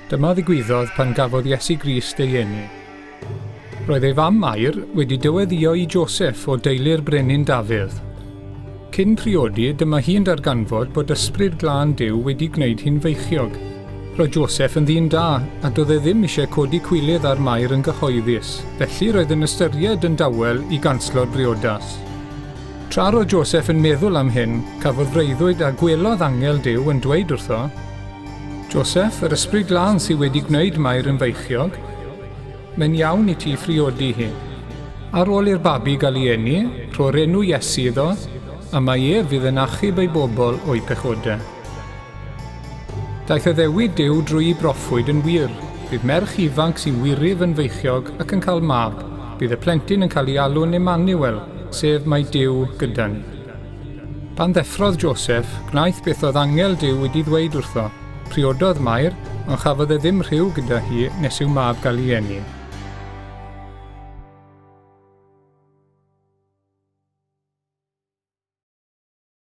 Dyma ddigwyddodd pan gafodd Iesu Grist ei eni. Roedd ei fam Mair wedi dyweddio i Joseph o deulu'r brenin Dafydd. Cyn priodi, dyma hi'n darganfod bod ysbryd glân Duw wedi gwneud hi'n feichiog. Roedd Joseph yn ddyn da, a doedd e ddim eisiau codi cwilydd ar Mair yn gyhoeddus, felly roedd yn ystyried yn dawel i ganslo'r briodas. Tra roedd Joseph yn meddwl am hyn, cafodd freuddwyd a gwelodd angel Duw yn dweud wrtho, Joseph, yr ysbryd glân sydd wedi gwneud Mair yn feichiog, mae'n iawn i ti phriodi hi. Ar ôl i'r babi gael ei eni, rho'r enw Iesu iddo, a mae fydd yn achub ei bobl o'i pechodau. Daeth y ddewid Duw drwy broffwyd yn wir. Bydd merch ifanc sy'n wirif yn feichiog ac yn cael mab. Bydd y plentyn yn cael ei alw'n Emmanuel, sef mae Duw gyda ni. Pan ddeffrodd Joseph, gwnaeth beth oedd angel Duw wedi ddweud wrtho. Priododd Mair, ond chafodd e ddim rhyw gyda hi nes i'w mab gael ei eni.